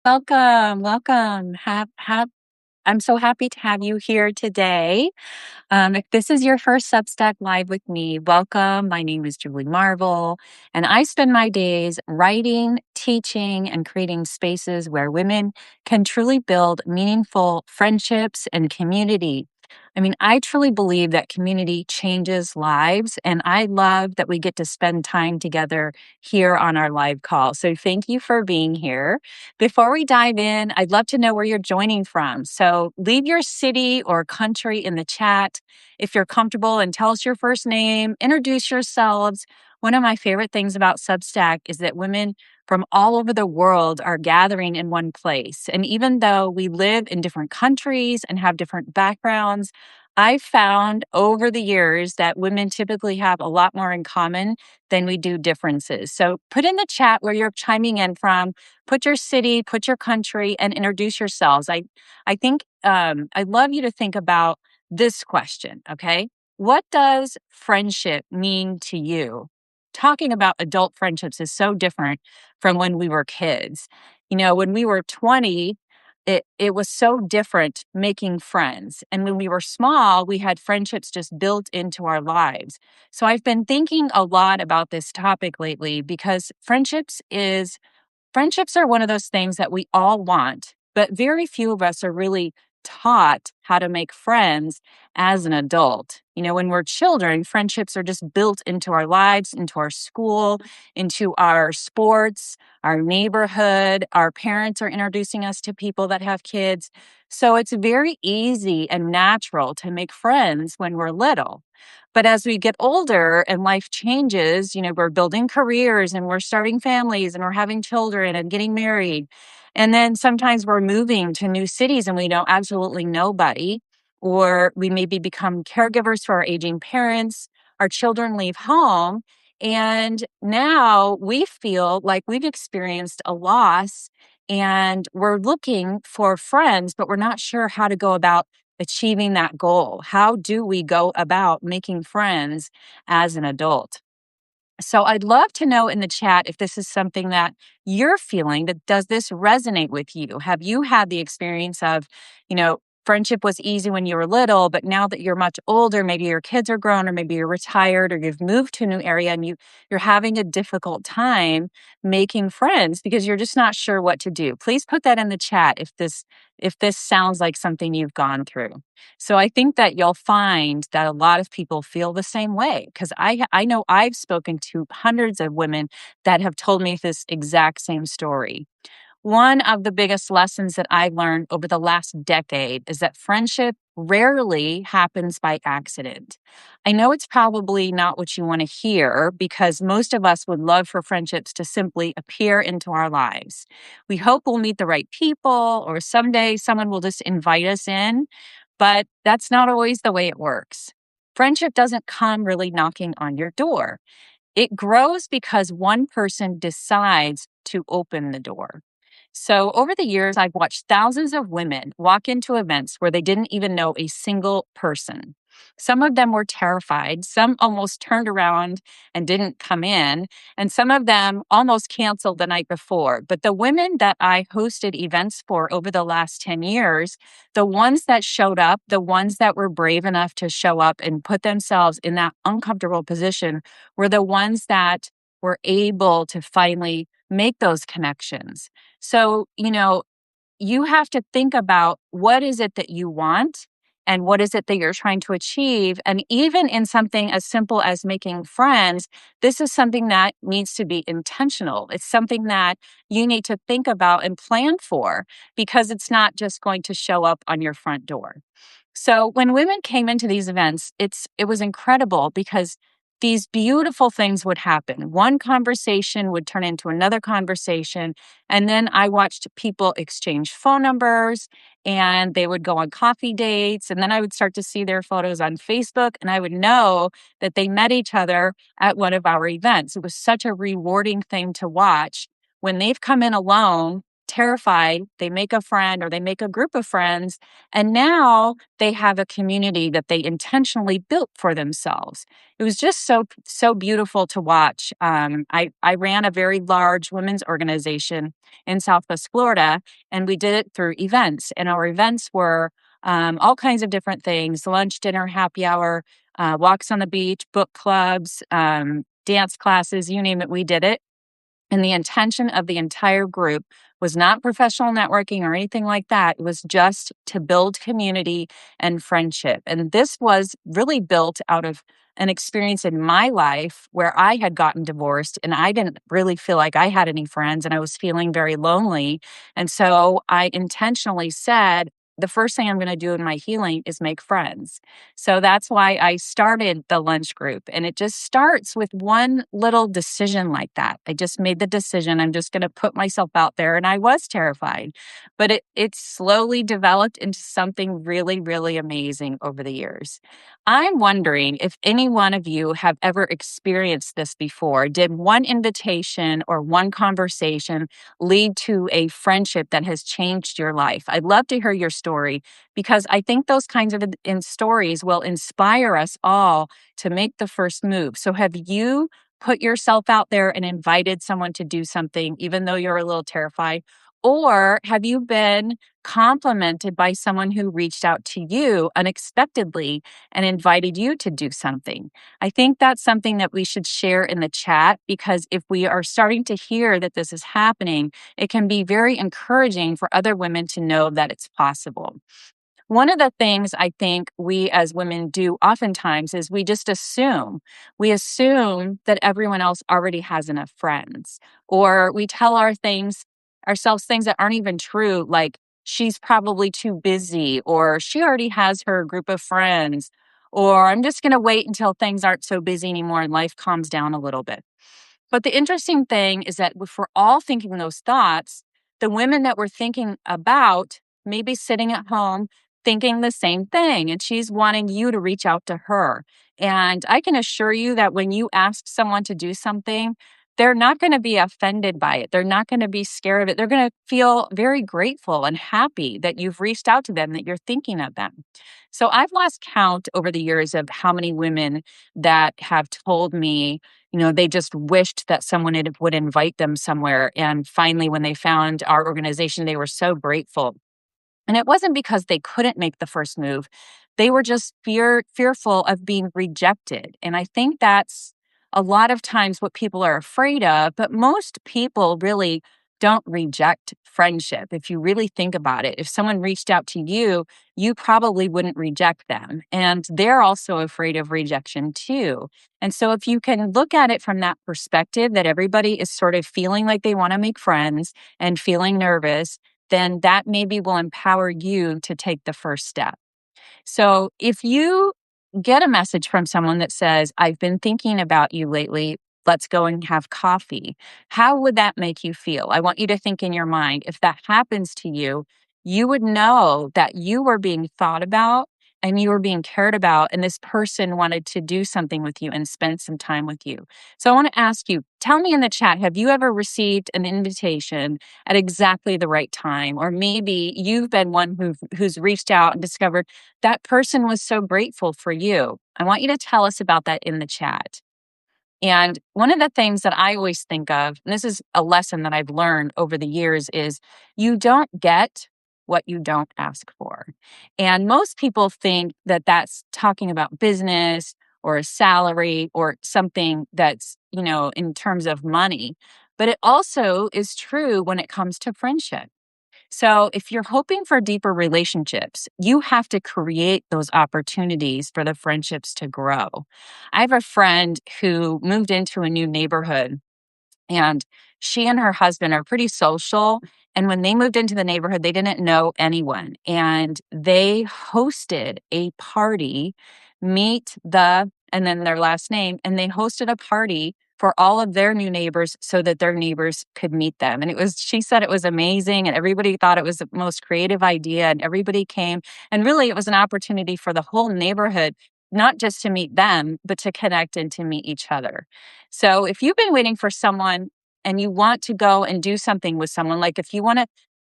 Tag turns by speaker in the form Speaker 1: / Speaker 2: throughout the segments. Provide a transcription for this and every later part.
Speaker 1: Welcome, welcome. I'm so happy to have you here today. If this is your first Substack Live with me, welcome. My name is Julie Marvel, and I spend my days writing, teaching, and creating spaces where women can truly build meaningful friendships and community. I truly believe that community changes lives, and I love that we get to spend time together here on our live call. So, thank you for being here. Before we dive in, I'd love to know where you're joining from. So, leave your city or country in the chat if you're comfortable, and tell us your first name, introduce yourselves. One of my favorite things about Substack is that women from all over the world are gathering in one place. And even though we live in different countries and have different backgrounds, I've found over the years that women typically have a lot more in common than we do differences. So put in the chat where you're chiming in from, put your city, put your country, and introduce yourselves. I think I'd love you to think about this question, okay? What does friendship mean to you? Talking about adult friendships is so different from when we were kids. When we were 20, it was so different making friends. And when we were small, we had friendships just built into our lives. So I've been thinking a lot about this topic lately because friendships are one of those things that we all want, but very few of us are really taught how to make friends as an adult. When we're children, friendships are just built into our lives, into our school, into our sports, our neighborhood. Our parents are introducing us to people that have kids. So it's very easy and natural to make friends when we're little. But as we get older and life changes, we're building careers and we're starting families and we're having children and getting married. And then sometimes we're moving to new cities and we know absolutely nobody, or we maybe become caregivers for our aging parents. Our children leave home. And now we feel like we've experienced a loss and we're looking for friends, but we're not sure how to go about achieving that goal. How do we go about making friends as an adult? So I'd love to know in the chat if this is something that you're feeling. That does this resonate with you? Have you had the experience of, friendship was easy when you were little, but now that you're much older, maybe your kids are grown, or maybe you're retired, or you've moved to a new area and you're having a difficult time making friends because you're just not sure what to do. Please put that in the chat if this sounds like something you've gone through. So I think that you'll find that a lot of people feel the same way because I know I've spoken to hundreds of women that have told me this exact same story. One of the biggest lessons that I've learned over the last decade is that friendship rarely happens by accident. I know it's probably not what you want to hear because most of us would love for friendships to simply appear into our lives. We hope we'll meet the right people or someday someone will just invite us in, but that's not always the way it works. Friendship doesn't come really knocking on your door. It grows because one person decides to open the door. So, over the years, I've watched thousands of women walk into events where they didn't even know a single person. Some of them were terrified. Some almost turned around and didn't come in. And some of them almost canceled the night before. But the women that I hosted events for over the last 10 years, the ones that showed up, the ones that were brave enough to show up and put themselves in that uncomfortable position, were the ones that were able to finally make those connections. So, you have to think about what is it that you want and what is it that you're trying to achieve. And even in something as simple as making friends, this is something that needs to be intentional. It's something that you need to think about and plan for because it's not just going to show up on your front door. So when women came into these events, it was incredible because these beautiful things would happen. One conversation would turn into another conversation. And then I watched people exchange phone numbers and they would go on coffee dates. And then I would start to see their photos on Facebook and I would know that they met each other at one of our events. It was such a rewarding thing to watch when they've come in alone terrified, they make a friend or they make a group of friends, and now they have a community that they intentionally built for themselves. It was just so beautiful to watch. I ran a very large women's organization in Southwest Florida, and we did it through events. And our events were all kinds of different things: lunch, dinner, happy hour, walks on the beach, book clubs, dance classes, you name it, we did it. And the intention of the entire group was not professional networking or anything like that. It was just to build community and friendship. And this was really built out of an experience in my life where I had gotten divorced and I didn't really feel like I had any friends and I was feeling very lonely. And so I intentionally said, the first thing I'm going to do in my healing is make friends. So that's why I started the lunch group. And it just starts with one little decision like that. I just made the decision, I'm just going to put myself out there. And I was terrified, but it slowly developed into something really, really amazing over the years. I'm wondering if any one of you have ever experienced this before. Did one invitation or one conversation lead to a friendship that has changed your life? I'd love to hear your story, because I think those kinds of stories will inspire us all to make the first move. So have you put yourself out there and invited someone to do something, even though you're a little terrified? Or have you been complimented by someone who reached out to you unexpectedly and invited you to do something? I think that's something that we should share in the chat, because if we are starting to hear that this is happening, it can be very encouraging for other women to know that it's possible. One of the things I think we as women do oftentimes is we just assume. We assume that everyone else already has enough friends, or we tell ourselves things that aren't even true, like she's probably too busy, or she already has her group of friends, or I'm just going to wait until things aren't so busy anymore and life calms down a little bit. But the interesting thing is that if we're all thinking those thoughts, the women that we're thinking about may be sitting at home thinking the same thing, and she's wanting you to reach out to her. And I can assure you that when you ask someone to do something, they're not going to be offended by it. They're not going to be scared of it. They're going to feel very grateful and happy that you've reached out to them, that you're thinking of them. So I've lost count over the years of how many women that have told me, they just wished that someone would invite them somewhere. And finally, when they found our organization, they were so grateful. And it wasn't because they couldn't make the first move. They were just fearful of being rejected. And I think that's a lot of times what people are afraid of, but most people really don't reject friendship. If you really think about it, if someone reached out to you, you probably wouldn't reject them. And they're also afraid of rejection too. And so if you can look at it from that perspective, that everybody is sort of feeling like they want to make friends and feeling nervous, then that maybe will empower you to take the first step. So if you get a message from someone that says, I've been thinking about you lately, let's go and have coffee, how would that make you feel? I want you to think in your mind, if that happens to you, you would know that you were being thought about and you were being cared about, and this person wanted to do something with you and spend some time with you. So I want to ask you, tell me in the chat, have you ever received an invitation at exactly the right time? Or maybe you've been one who's reached out and discovered that person was so grateful for you. I want you to tell us about that in the chat. And one of the things that I always think of, and this is a lesson that I've learned over the years, is you don't get what you don't ask for. And most people think that that's talking about business or a salary or something that's, in terms of money. But it also is true when it comes to friendship. So if you're hoping for deeper relationships, you have to create those opportunities for the friendships to grow. I have a friend who moved into a new neighborhood, and she and her husband are pretty social. And when they moved into the neighborhood, they didn't know anyone. And they hosted a party, and then their last name, and they hosted a party for all of their new neighbors so that their neighbors could meet them. And she said it was amazing, and everybody thought it was the most creative idea, and everybody came. And really, it was an opportunity for the whole neighborhood, not just to meet them, but to connect and to meet each other. So if you've been waiting for someone and you want to go and do something with someone, like if you want to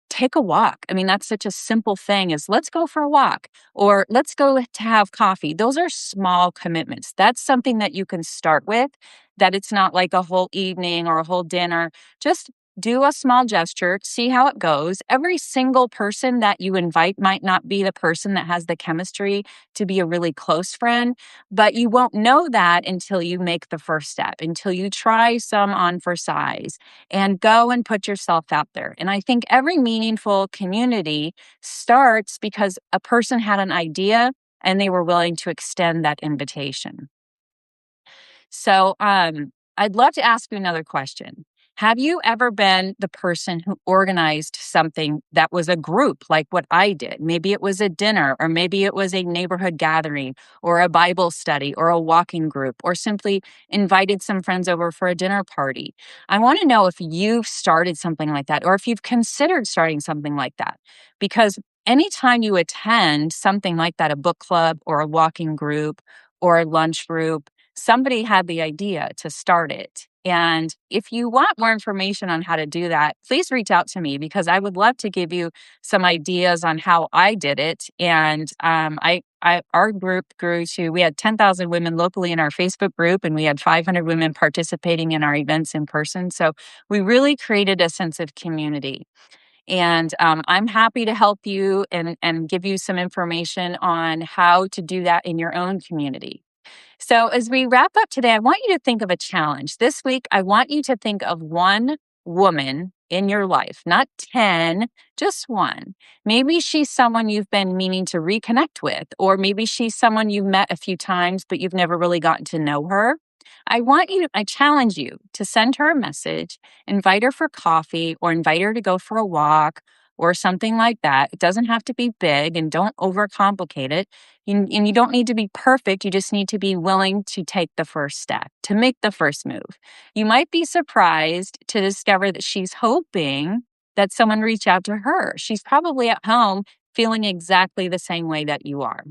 Speaker 1: take a walk. I mean, that's such a simple thing as let's go for a walk or let's go to have coffee. Those are small commitments. That's something that you can start with, that it's not like a whole evening or a whole dinner. Just do a small gesture, see how it goes. Every single person that you invite might not be the person that has the chemistry to be a really close friend, but you won't know that until you make the first step, until you try some on for size and go and put yourself out there. And I think every meaningful community starts because a person had an idea and they were willing to extend that invitation. So, I'd love to ask you another question. Have you ever been the person who organized something that was a group like what I did? Maybe it was a dinner, or maybe it was a neighborhood gathering, or a Bible study, or a walking group, or simply invited some friends over for a dinner party. I want to know if you've started something like that, or if you've considered starting something like that. Because anytime you attend something like that, a book club, or a walking group, or a lunch group, somebody had the idea to start it. And if you want more information on how to do that, please reach out to me because I would love to give you some ideas on how I did it. And our group grew to, we had 10,000 women locally in our Facebook group, and we had 500 women participating in our events in person. So we really created a sense of community. And I'm happy to help you and give you some information on how to do that in your own community. So, as we wrap up today, I want you to think of a challenge. This week, I want you to think of one woman in your life, not 10, just one. Maybe she's someone you've been meaning to reconnect with, or maybe she's someone you've met a few times, but you've never really gotten to know her. I challenge you to send her a message, invite her for coffee, or invite her to go for a walk or something like that. It doesn't have to be big, and don't overcomplicate it. And you don't need to be perfect. You just need to be willing to take the first step, to make the first move. You might be surprised to discover that she's hoping that someone reach out to her. She's probably at home feeling exactly the same way that you are.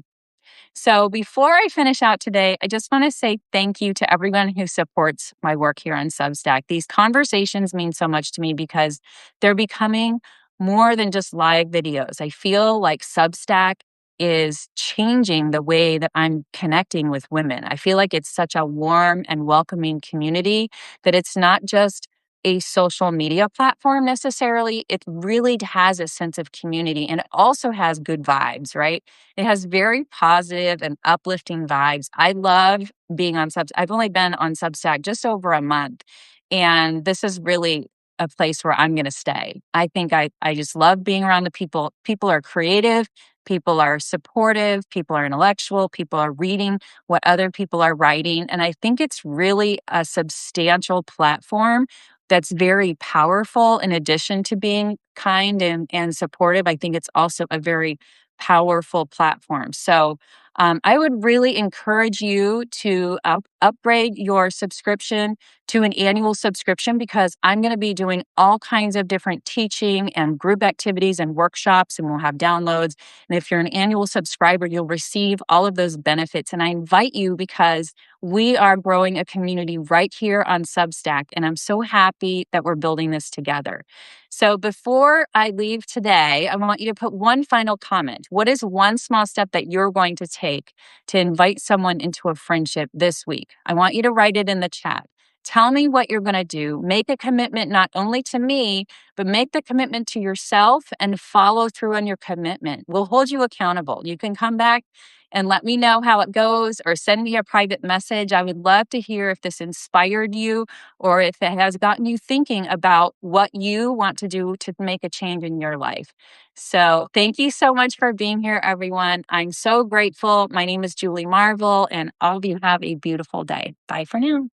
Speaker 1: So before I finish out today, I just want to say thank you to everyone who supports my work here on Substack. These conversations mean so much to me because they're becoming more than just live videos. I feel like Substack is changing the way that I'm connecting with women. I feel like it's such a warm and welcoming community that it's not just a social media platform necessarily. It really has a sense of community, and it also has good vibes, right? It has very positive and uplifting vibes. I love being on Substack. I've only been on Substack just over a month, and this is really a place where I'm going to stay. I think I just love being around the people. People are creative, people are supportive, people are intellectual, people are reading what other people are writing. And I think it's really a substantial platform that's very powerful in addition to being kind and supportive. I think it's also a very powerful platform. So I would really encourage you to upgrade your subscription to an annual subscription because I'm going to be doing all kinds of different teaching and group activities and workshops, and we'll have downloads. And if you're an annual subscriber, you'll receive all of those benefits. And I invite you because we are growing a community right here on Substack, and I'm so happy that we're building this together. So before I leave today, I want you to put one final comment. What is one small step that you're going to take to invite someone into a friendship this week? I want you to write it in the chat. Tell me what you're going to do. Make a commitment not only to me, but make the commitment to yourself and follow through on your commitment. We'll hold you accountable. You can come back and let me know how it goes or send me a private message. I would love to hear if this inspired you or if it has gotten you thinking about what you want to do to make a change in your life. So thank you so much for being here, everyone. I'm so grateful. My name is Julie Marvel, and all of you have a beautiful day. Bye for now.